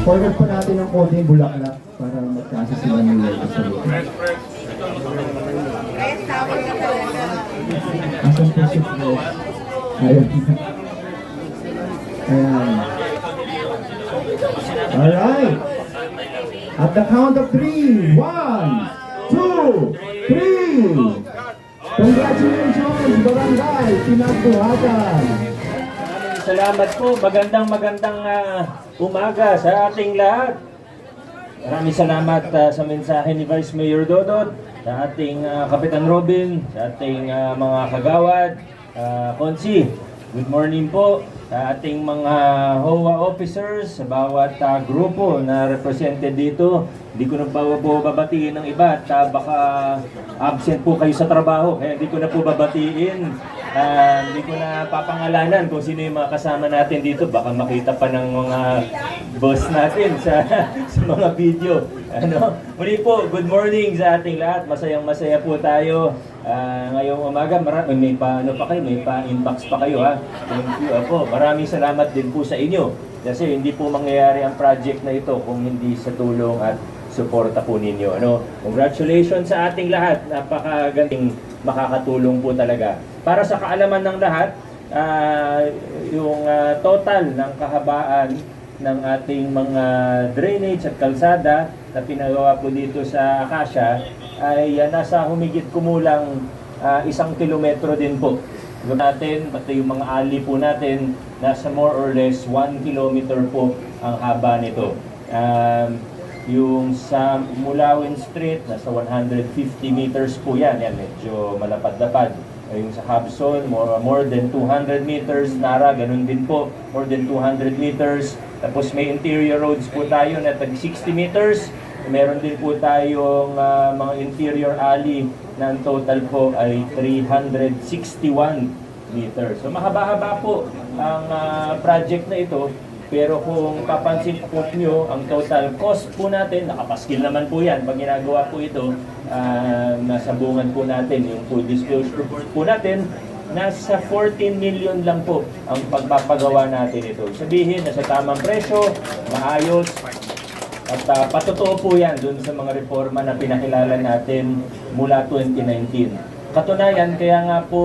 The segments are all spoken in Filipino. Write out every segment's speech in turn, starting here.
Forward pa natin ng konting bulaklak para magkasa sila ng letter sa likod. Asan po si Chris? Ayun. Ayan. Alright. At the count of 3, 1, 2, 3. Congratulations, Barangay Pinagbuhatan. Salamat po. Magandang umaga sa ating lahat. Maraming salamat sa mensahe ni Vice Mayor Dodot, sa ating Kapitan Robin, sa ating mga kagawad, Konsi. Good morning po sa ating mga HOA officers, sa bawat grupo na represented dito. Hindi ko na po babatiin ng iba at baka absent po kayo sa trabaho. Kaya hindi ko na po babatiin. Hindi ko na papangalanan kung sino yung mga kasama natin dito. Baka makita pa ng mga boss natin sa mga video. Muli po, good morning sa ating lahat. Masayang-masaya po tayo. Ngayong umaga, may pa-inbox pa kayo ha. Thank you po. Maraming salamat din po sa inyo. Kasi hindi po mangyayari ang project na ito kung hindi sa tulong at suporta po ninyo. Congratulations sa ating lahat. Napakagandang makakatulong po talaga. Para sa kaalaman ng lahat, yung total ng kahabaan ng ating mga drainage at kalsada na pinagawa po dito sa Acacia ay nasa humigit kumulang 1 kilometro din po. Natin, pati yung mga alley po natin, nasa more or less 1 kilometer po ang haba nito. Yung sa Mulawin Street, nasa 150 meters po yan. Medyo malapad-lapad. Yung sa Hobson, more than 200 meters. Nara, ganun din po, more than 200 meters. Tapos may interior roads po tayo na tag 60 meters. Meron din po tayong mga interior alley na ang total po ay 361 meters. So mahaba-haba po ang project na ito. Pero kung papansin po nyo, ang total cost po natin, nakapaskil naman po yan. Pag ginagawa po ito, nasa bungan po natin, yung full disclosure po natin, nasa 14 million lang po ang pagpapagawa natin ito. Sabihin, nasa tamang presyo, maayos, at patotoo po yan dun sa mga reforma na pinakilala natin mula 2019. Katunayan, kaya nga po,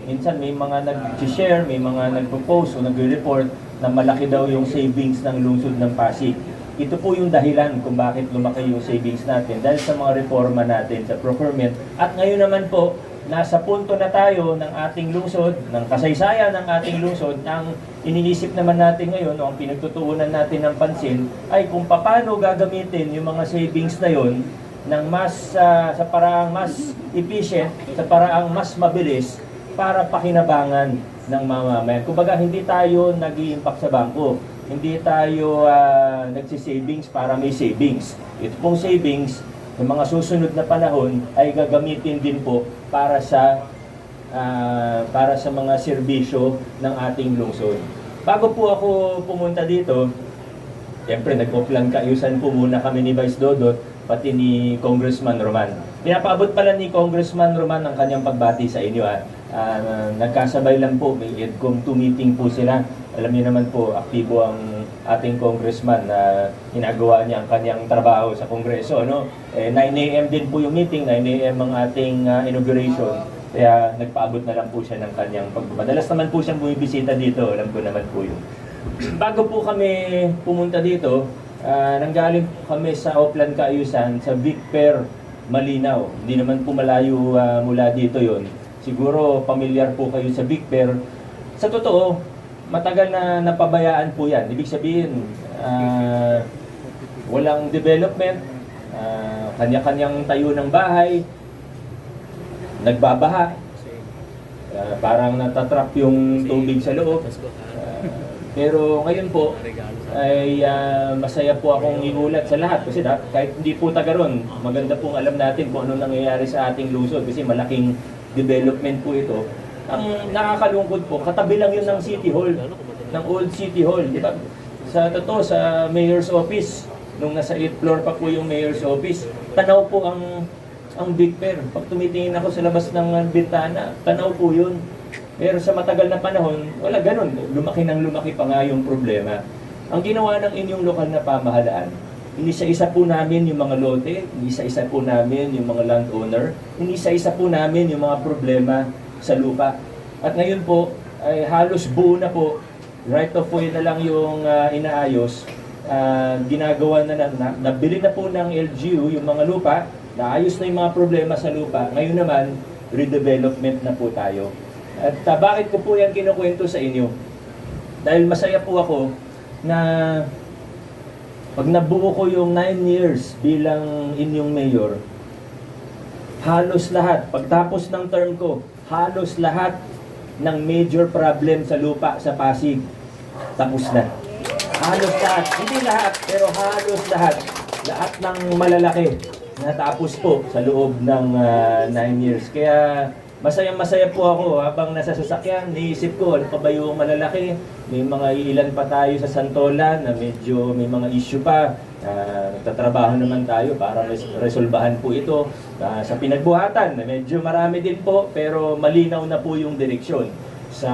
minsan may mga nag-share, may mga nag-propose o nag-report na malaki daw yung savings ng lungsod ng Pasig. Ito po yung dahilan kung bakit lumaki yung savings natin dahil sa mga reforma natin sa procurement. At ngayon naman po, nasa punto na tayo ng ating lungsod, ng kasaysayan ng ating lungsod, ang iniisip naman natin ngayon, o ang pinagtutuunan natin ng pansin, ay kung paano gagamitin yung mga savings na yon ng sa paraang mas efficient, sa paraang mas mabilis para pakinabangan ng mamamayan. Kumbaga, hindi tayo nag-i-impact sa bangko. Hindi tayo nagsisavings para may savings. Ito pong savings, ng mga susunod na panahon ay gagamitin din po para sa mga serbisyo ng ating lungsod. Bago po ako pumunta dito, siyempre nagpo-plan kaayusan po muna kami ni Vice Dodot, pati ni Congressman Roman. Pinapaabot pala ni Congressman Roman ang kanyang pagbati sa inyo. Nagkasabay lang po, may EDCOM 2 meeting po sila. Alam niyo naman po, aktibo ang ating congressman na ginagawa niya ang kanyang trabaho sa Kongreso. 9 a.m. din po yung meeting, 9 a.m. ang ating inauguration. Kaya nagpaabot na lang po siya ng kanyang pagmadalas naman po siyang bumibisita dito, alam ko naman po yun. Bago po kami pumunta dito, nanggaling kami sa Oplan Kaayusan, sa Vic Fair, Malinaw. Hindi naman po malayo mula dito yon. Siguro pamilyar po kayo sa Vic Fair. Sa totoo, matagal na napabayaan po yan. Ibig sabihin, walang development, kanya-kanyang tayo ng bahay, nagbabaha, parang natatrap yung tubig sa loob. Pero ngayon po, ay masaya po akong iulat sa lahat kasi kahit hindi po taga ron, maganda pong alam natin kung ano nangyayari sa ating lungsod kasi malaking development po ito. Ang nakakalungkot po, katabi lang yun ng City Hall, ng old City Hall, di ba? Sa totoo, sa Mayor's Office, nung nasa 8th floor pa po yung Mayor's Office, tanaw po ang Big Fair. Pag tumitingin ako sa labas ng bintana, tanaw po yun. Pero sa matagal na panahon, wala ganun. Lumaki ng lumaki pa nga yung problema. Ang ginawa ng inyong lokal na pamahalaan, inisa-isa po namin yung mga lote, inisa-isa po namin yung mga landowner, inisa-isa po namin yung mga problema sa lupa. At ngayon po, ay halos buo na po, right of way na lang yung inaayos. Ginagawa na, nabili na po ng LGU yung mga lupa, naayos na yung mga problema sa lupa. Ngayon naman, redevelopment na po tayo. At bakit ko po yan kinukwento sa inyo? Dahil masaya po ako na pag nabuo ko yung 9 years bilang inyong mayor, halos lahat, pagtapos ng term ko, halos lahat ng major problem sa lupa sa Pasig, tapos na. Halos lahat, hindi lahat, pero halos lahat. Lahat ng malalaki natapos po sa loob ng 9 years. Kaya masayang-masaya po ako habang nasa sasakyan, niisip ko, ano pa ba yung malalaki? May mga ilan pa tayo sa Santolan na medyo may mga issue pa. Nagtatrabaho naman tayo para resolbahan po ito. Sa pinagbuhatan, medyo marami din po, pero malinaw na po yung direksyon. Sa,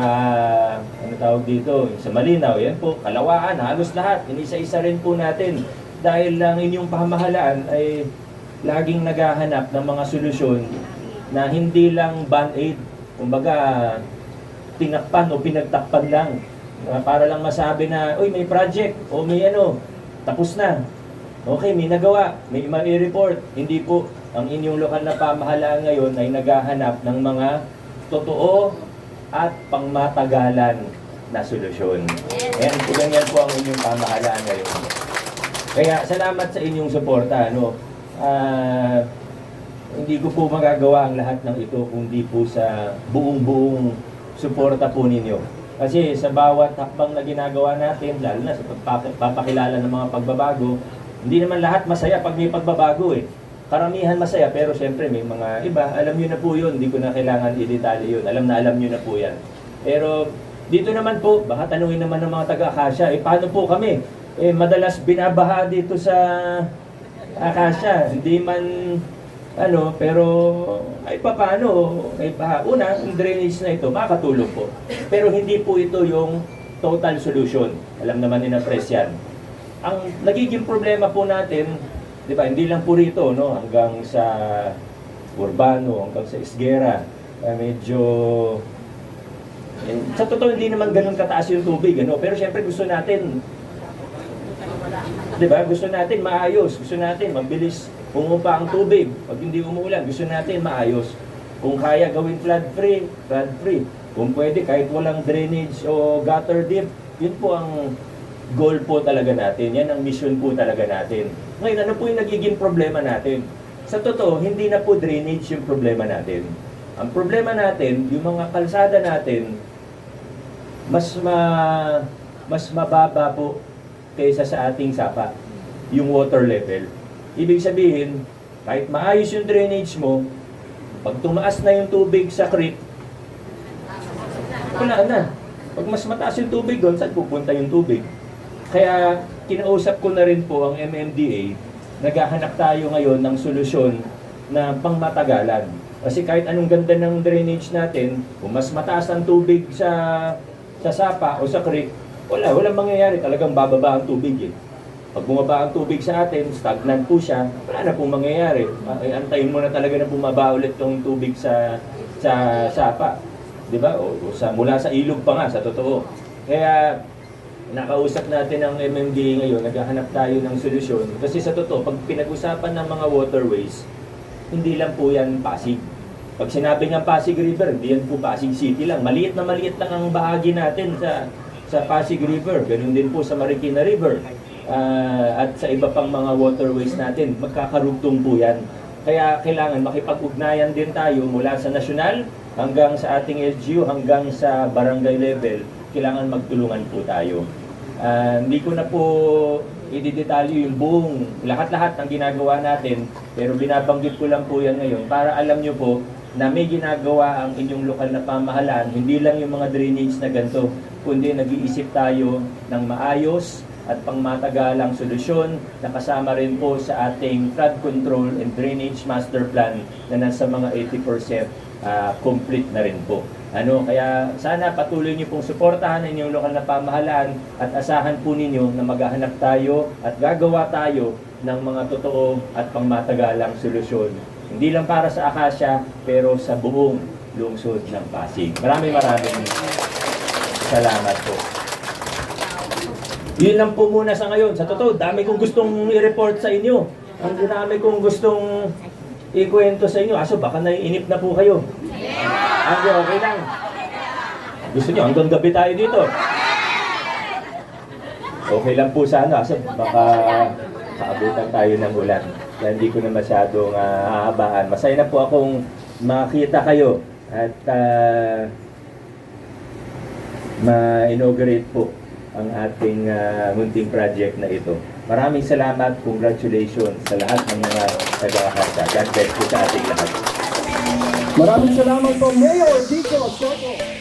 ano tawag dito, sa Malinaw, yan po, Kalawaan, halos lahat, inisa-isa rin po natin. Dahil lang inyong pamahalaan ay laging naghahanap ng mga solusyon na hindi lang band-aid, kumbaga tinakpan o pinagtakpan lang para lang masabi na, uy, may project o may ano, tapos na. Okay, may nagawa, may i-report. Hindi po, ang inyong lokal na pamahalaan ngayon ay naghahanap ng mga totoo at pangmatagalan na solusyon. Ayan po, ganyan po ang inyong pamahalaan ngayon. Kaya salamat sa inyong suporta. No? Hindi ko po magagawa ang lahat ng ito kundi po sa buong suporta po ninyo. Kasi sa bawat hakbang na ginagawa natin, lalo na sa pagpapakilala ng mga pagbabago, hindi naman lahat masaya pag may pagbabago eh. Karamihan masaya, pero siyempre may mga iba, alam nyo na po yun, hindi ko na kailangan i-detalye yun, alam nyo na po yan. Pero dito naman po, baka tanungin naman ng mga taga-Akasya, paano po kami? Madalas binabaha dito sa Akasya, hindi man ano, pero ay paano, ay baha. Una, ang drainage na ito, makakatulong po. Pero hindi po ito yung total solution. Alam naman ni na Pres yan. Ang nagiging problema po natin, di ba, hindi lang po rito, no, hanggang sa Urbano, hanggang sa Isguera, medyo, sa totoo hindi naman ganun kataas yung tubig, ano, pero syempre gusto natin, di ba, gusto natin maayos, gusto natin mabilis pumupa ang tubig. Pag hindi umuulan, gusto natin maayos. Kung kaya gawin flood-free, flood-free. Kung pwede, kahit walang drainage o gutter deep, yun po ang goal po talaga natin. Yan ang mission po talaga natin. Ngayon, ano po yung nagiging problema natin? Sa totoo, hindi na po drainage yung problema natin. Ang problema natin, yung mga kalsada natin, mas mababa po kaysa sa ating sapa, yung water level. Ibig sabihin, kahit maayos yung drainage mo, pag tumaas na yung tubig sa creek, wala na. Pag mas mataas yung tubig doon, saan pupunta yung tubig? Kaya kinausap ko na rin po ang MMDA, naghahanap tayo ngayon ng solusyon na pangmatagalan. Kasi kahit anong ganda ng drainage natin, kung mas mataas ang tubig sa sapa o sa creek, walang mangyayari, talagang bababa ang tubig eh. Pag bumaba ang tubig sa atin, stagnant po siya, wala na pong mangyayari. Antayin mo na talaga na bumaba ulit yung tubig sa sapa. Di ba? Mula sa ilog pa nga, sa totoo. Kaya, nakausap natin ang MMDA ngayon, naghahanap tayo ng solusyon. Kasi sa totoo, pag pinag-usapan ng mga waterways, hindi lang po yan Pasig. Pag sinabi ng Pasig River, hindi yan po Pasig City lang. Maliit lang ang bahagi natin sa Pasig River. Ganun din po sa Marikina River. At sa iba pang mga waterways natin, magkakarugtong po yan. Kaya kailangan makipag-ugnayan din tayo mula sa nasyonal hanggang sa ating LGU, hanggang sa barangay level. Kailangan magtulungan po tayo. Hindi ko na po i-detalye yung buong lahat-lahat ng ginagawa natin, pero binabanggit ko lang po yan ngayon para alam nyo po na may ginagawa ang inyong lokal na pamahalaan, hindi lang yung mga drainage na ganito, kundi nag-iisip tayo ng maayos at pangmatagalang solusyon na kasama rin po sa ating flood control and drainage master plan na nasa mga 80% complete na rin po. Kaya sana patuloy niyo pong suportahan ang inyong lokal na pamahalaan at asahan po ninyo na maghahanap tayo at gagawa tayo ng mga totoo at pangmatagalang solusyon. Hindi lang para sa Acacia, pero sa buong lungsod ng Pasig. Maraming salamat po. Yun lang po muna sa ngayon. Sa totoo, dami kong gustong i-report sa inyo. Ang dami kong gustong ikwento sa inyo. Aso, baka naiinip na po kayo. Okay lang. Gusto nyo, hanggang gabi tayo dito. Okay lang po sana. Aso, baka kaabutan tayo ng ulan. Kaya hindi ko na masyadong hahabaan. Masaya na po akong makita kayo at ma-inaugurate po ang ating munting project na ito. Maraming salamat, congratulations sa lahat ng mga taga-Acacia. God bless po sa ating lahat. Maraming salamat po, Mayor Dico Soto.